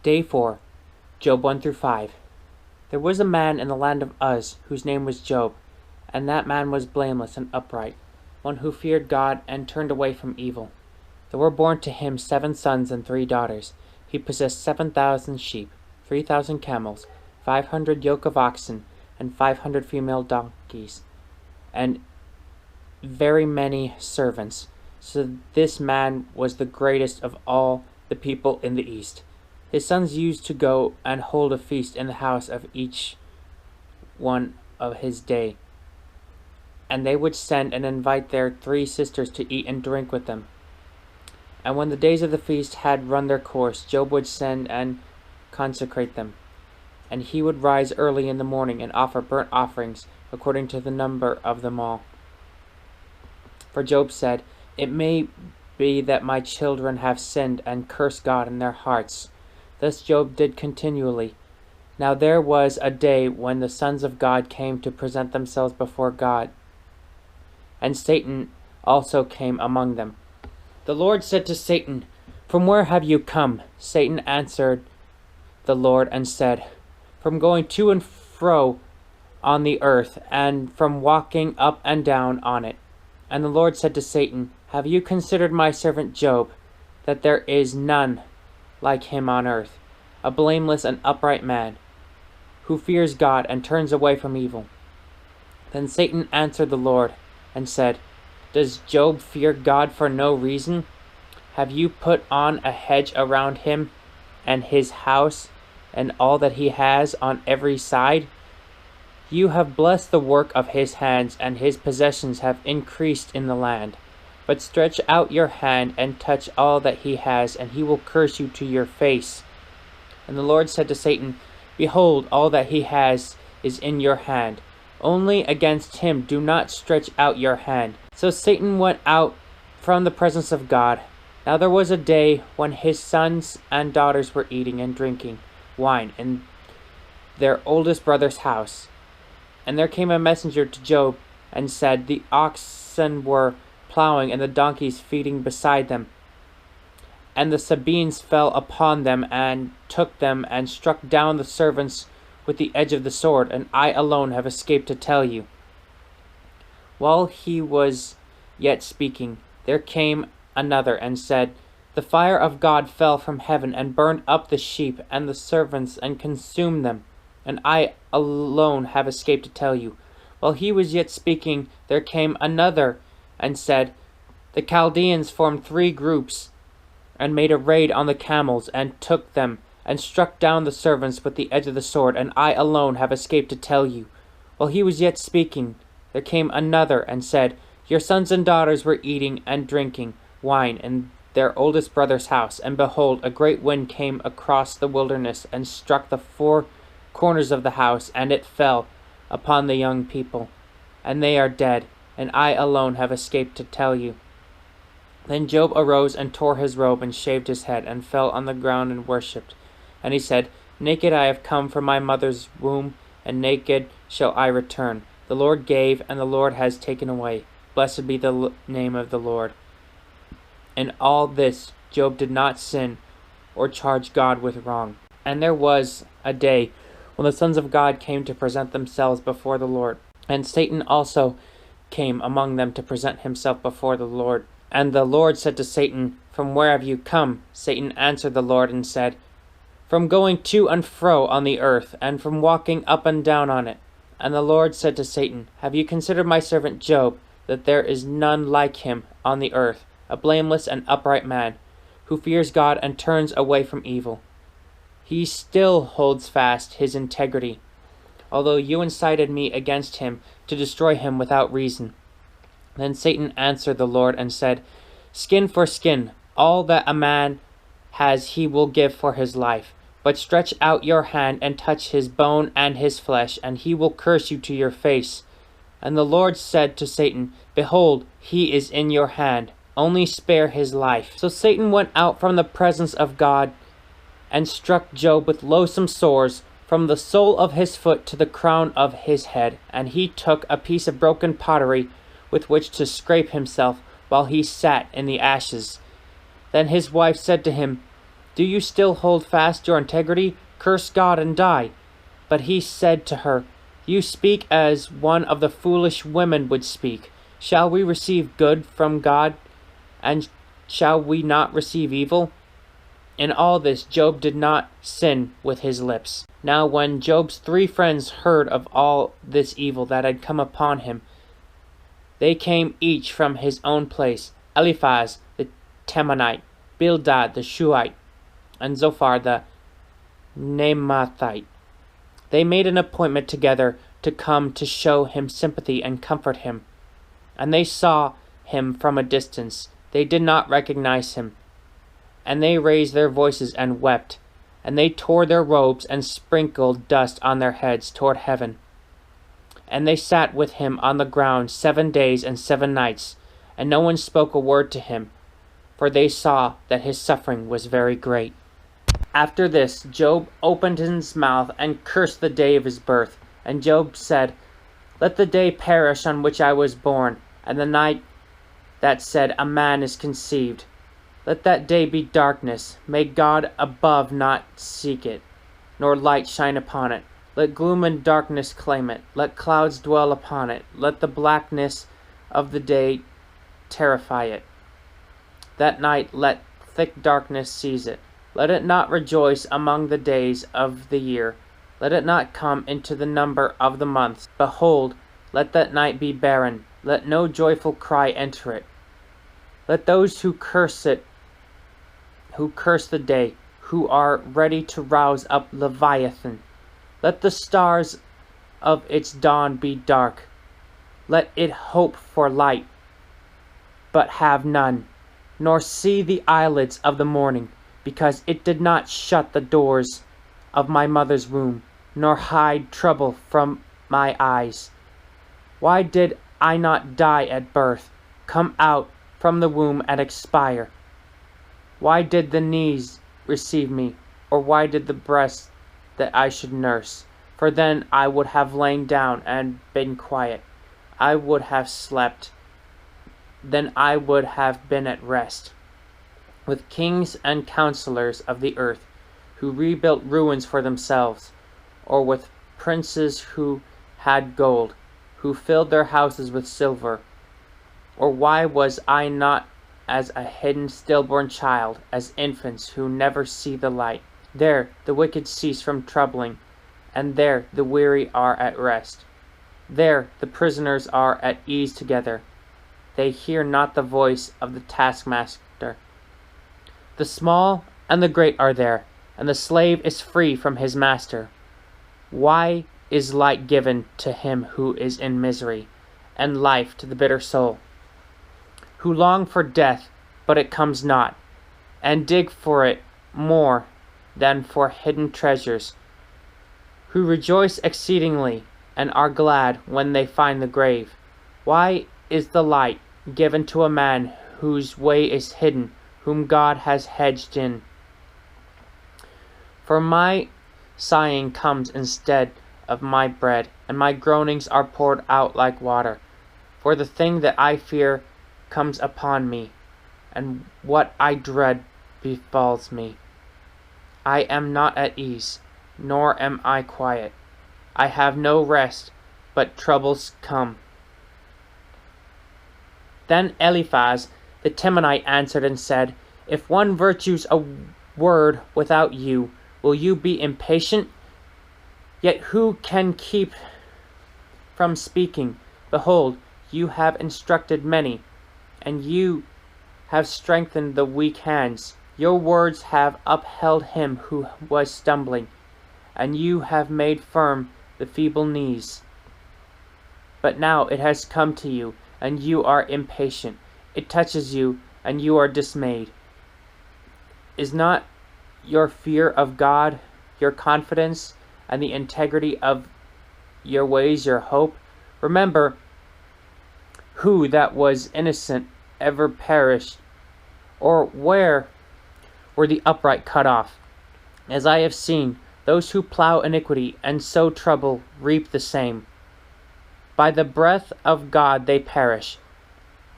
Day 4, Job 1 through 5. There was a man in the land of Uz, whose name was Job, and that man was blameless and upright, one who feared God and turned away from evil. There were born to him 7 sons and 3 daughters. He possessed 7,000 sheep, 3,000 camels, 500 yoke of oxen, and 500 female donkeys, and very many servants. So this man was the greatest of all the people in the east. His sons used to go and hold a feast in the house of each one of his day, and they would send and invite their 3 sisters to eat and drink with them. And when the days of the feast had run their course, Job would send and consecrate them. And he would rise early in the morning and offer burnt offerings according to the number of them all. For Job said, "It may be that my children have sinned and cursed God in their hearts." Thus Job did continually. Now there was a day when the sons of God came to present themselves before God, and Satan also came among them. The Lord said to Satan, "From where have you come?" Satan answered the Lord and said, "From going to and fro on the earth, and from walking up and down on it." And the Lord said to Satan, "Have you considered my servant Job, that there is none like him on earth, a blameless and upright man, who fears God and turns away from evil?" Then Satan answered the Lord and said, "Does Job fear God for no reason? Have you put on a hedge around him and his house and all that he has on every side? You have blessed the work of his hands, and his possessions have increased in the land. But stretch out your hand and touch all that he has, and he will curse you to your face." And the Lord said to Satan, "Behold, all that he has is in your hand. Only against him do not stretch out your hand." So Satan went out from the presence of God. Now there was a day when his sons and daughters were eating and drinking wine in their oldest brother's house. And there came a messenger to Job and said, "The oxen were plowing and the donkeys feeding beside them, and the Sabines fell upon them and took them and struck down the servants with the edge of the sword, and I alone have escaped to tell you." While he was yet speaking, there came another and said, "The fire of God fell from heaven and burned up the sheep and the servants and consumed them, and I alone have escaped to tell you." While he was yet speaking, there came another and said, "The Chaldeans formed 3 groups and made a raid on the camels and took them and struck down the servants with the edge of the sword, and I alone have escaped to tell you." While he was yet speaking, there came another and said, "Your sons and daughters were eating and drinking wine in their oldest brother's house, and behold, a great wind came across the wilderness and struck the 4 corners of the house, and it fell upon the young people, and they are dead, and I alone have escaped to tell you." Then Job arose and tore his robe and shaved his head and fell on the ground and worshipped. And he said, "Naked I have come from my mother's womb, and naked shall I return. The Lord gave, and the Lord has taken away. Blessed be the name of the Lord." In all this Job did not sin or charge God with wrong. And there was a day when the sons of God came to present themselves before the Lord, and Satan also came among them to present himself before the Lord. And the Lord said to Satan, "From where have you come?" Satan answered the Lord and said, "From going to and fro on the earth, and from walking up and down on it." And the Lord said to Satan, "Have you considered my servant Job, that there is none like him on the earth, a blameless and upright man, who fears God and turns away from evil? He still holds fast his integrity, although you incited me against him to destroy him without reason." Then Satan answered the Lord and said, "Skin for skin, all that a man has he will give for his life. But stretch out your hand and touch his bone and his flesh, and he will curse you to your face." And the Lord said to Satan, "Behold, he is in your hand. Only spare his life." So Satan went out from the presence of God and struck Job with loathsome sores from the sole of his foot to the crown of his head. And he took a piece of broken pottery with which to scrape himself while he sat in the ashes. Then his wife said to him, Do you still hold fast your integrity? Curse God and die." But he said to her, "You speak as one of the foolish women would speak. Shall we receive good from God, and shall we not receive evil?" In all this Job did not sin with his lips. Now when Job's 3 friends heard of all this evil that had come upon him, they came each from his own place: Eliphaz the Temanite, Bildad the Shuhite, and Zophar the Naamathite. They made an appointment together to come to show him sympathy and comfort him. And they saw him from a distance. They did not recognize him. And they raised their voices and wept. And they tore their robes and sprinkled dust on their heads toward heaven. And they sat with him on the ground 7 days and 7 nights. And no one spoke a word to him, for they saw that his suffering was very great. After this, Job opened his mouth and cursed the day of his birth. And Job said, "Let the day perish on which I was born, and the night that said, a man is conceived. Let that day be darkness. May God above not seek it, nor light shine upon it. Let gloom and darkness claim it. Let clouds dwell upon it. Let the blackness of the day terrify it. That night let thick darkness seize it. Let it not rejoice among the days of the year. Let it not come into the number of the months. Behold, let that night be barren. Let no joyful cry enter it. Let those who curse it, who curse the day, who are ready to rouse up Leviathan. Let the stars of its dawn be dark. Let it hope for light, but have none, nor see the eyelids of the morning, because it did not shut the doors of my mother's womb, nor hide trouble from my eyes. Why did I not die at birth, come out from the womb and expire? Why did the knees receive me, or why did the breast that I should nurse? For then I would have lain down and been quiet. I would have slept, then I would have been at rest. With kings and counselors of the earth, who rebuilt ruins for themselves, or with princes who had gold, who filled their houses with silver. Or why was I not as a hidden stillborn child, as infants who never see the light? There the wicked cease from troubling, and there the weary are at rest. There the prisoners are at ease together. They hear not the voice of the taskmaster. The small and the great are there, and the slave is free from his master. Why is light given to him who is in misery, and life to the bitter soul? Who long for death, but it comes not, and dig for it more than for hidden treasures. Who rejoice exceedingly, and are glad when they find the grave. Why is the light given to a man whose way is hidden, whom God has hedged in? For my sighing comes instead of my bread, and my groanings are poured out like water. For the thing that I fear comes upon me, and what I dread befalls me. I am not at ease, nor am I quiet. I have no rest, but troubles come. Then Eliphaz the Temanite answered and said, "If one virtues a word without you, will you be impatient? Yet who can keep from speaking? Behold, you have instructed many, and you have strengthened the weak hands. Your words have upheld him who was stumbling, and you have made firm the feeble knees. But now it has come to you, and you are impatient. It touches you, and you are dismayed. Is not your fear of God your confidence, and the integrity of your ways your hope? Remember, who that was innocent ever perished, or where were the upright cut off? As I have seen, those who plow iniquity and sow trouble reap the same. By the breath of God they perish,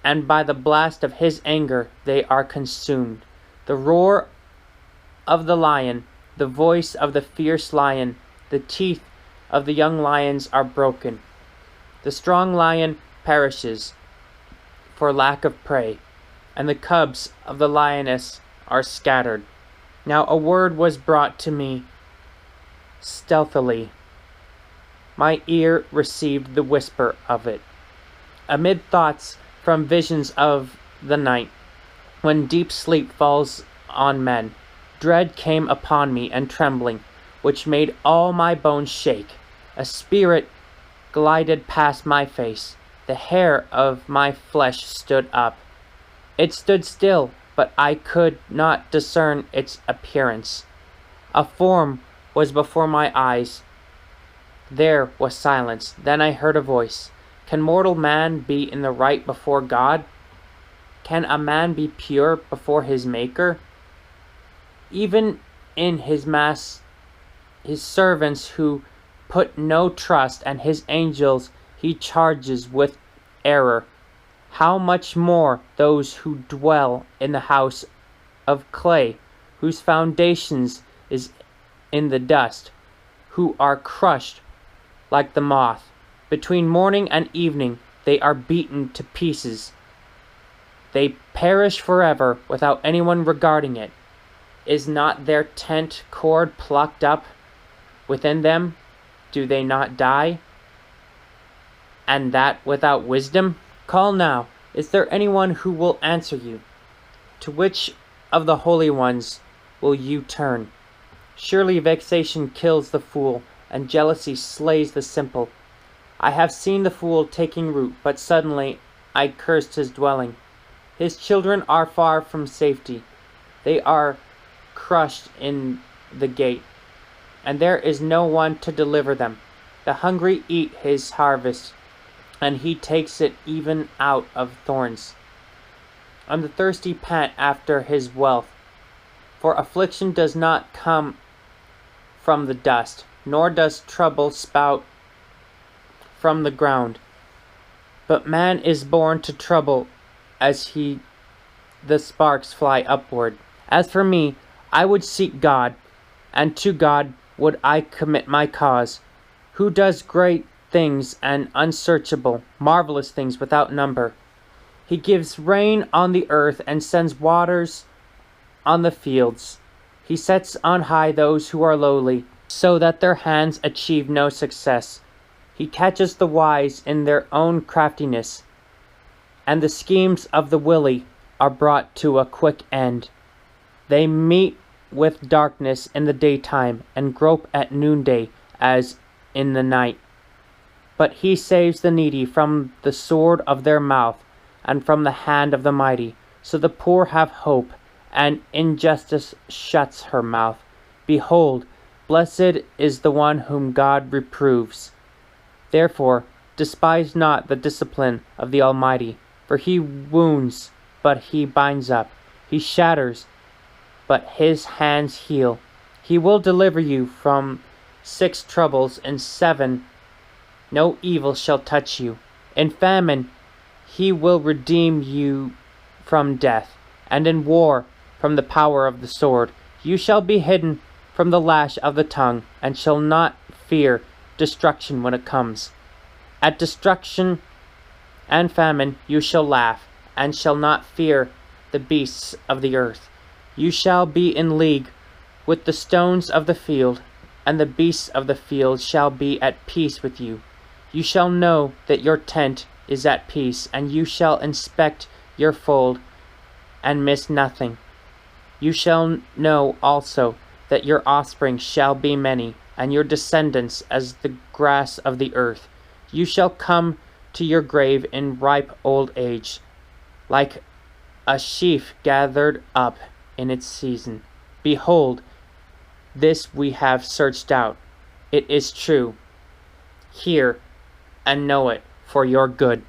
and by the blast of his anger they are consumed. The roar of the lion, the voice of the fierce lion, the teeth of the young lions are broken. The strong lion perishes for lack of prey, and the cubs of the lioness are scattered. Now a word was brought to me stealthily. My ear received the whisper of it. Amid thoughts from visions of the night, when deep sleep falls on men, dread came upon me and trembling, which made all my bones shake. A spirit glided past my face. The hair of my flesh stood up. It stood still, but I could not discern its appearance. A form was before my eyes. There was silence. Then I heard a voice. Can mortal man be in the right before God? Can a man be pure before his Maker? Even in his servants who put no trust, and his angels he charges with error. How much more those who dwell in the house of clay, whose foundations is in the dust, who are crushed like the moth. Between morning and evening they are beaten to pieces. They perish forever without anyone regarding it. Is not their tent cord plucked up within them? Do they not die? And that without wisdom? Call now. Is there anyone who will answer you? To which of the holy ones will you turn? Surely vexation kills the fool, and jealousy slays the simple. I have seen the fool taking root, but suddenly I cursed his dwelling. His children are far from safety. They are crushed in the gate, and there is no one to deliver them. The hungry eat his harvest, and he takes it even out of thorns. And the thirsty pant after his wealth. For affliction does not come from the dust, nor does trouble spout from the ground. But man is born to trouble as the sparks fly upward. As for me, I would seek God, and to God would I commit my cause, who does great things and unsearchable, marvelous things without number. He gives rain on the earth and sends waters on the fields. He sets on high those who are lowly, so that their hands achieve no success. He catches the wise in their own craftiness, and the schemes of the wily are brought to a quick end. They meet with darkness in the daytime, and grope at noonday as in the night. But he saves the needy from the sword of their mouth, and from the hand of the mighty. So the poor have hope, and injustice shuts her mouth. Behold, blessed is the one whom God reproves. Therefore, despise not the discipline of the Almighty, for he wounds, but he binds up. He shatters, but his hands heal. He will deliver you from 6 troubles. In 7 no evil shall touch you. In famine he will redeem you from death, and in war from the power of the sword. You shall be hidden from the lash of the tongue, and shall not fear destruction when it comes. At destruction and famine you shall laugh, and shall not fear the beasts of the earth. You shall be in league with the stones of the field, and the beasts of the field shall be at peace with you. You shall know that your tent is at peace, and you shall inspect your fold, and miss nothing. You shall know also that your offspring shall be many, and your descendants as the grass of the earth. You shall come to your grave in ripe old age, like a sheaf gathered up in its season. Behold, this we have searched out. It is true. Hear and know it for your good.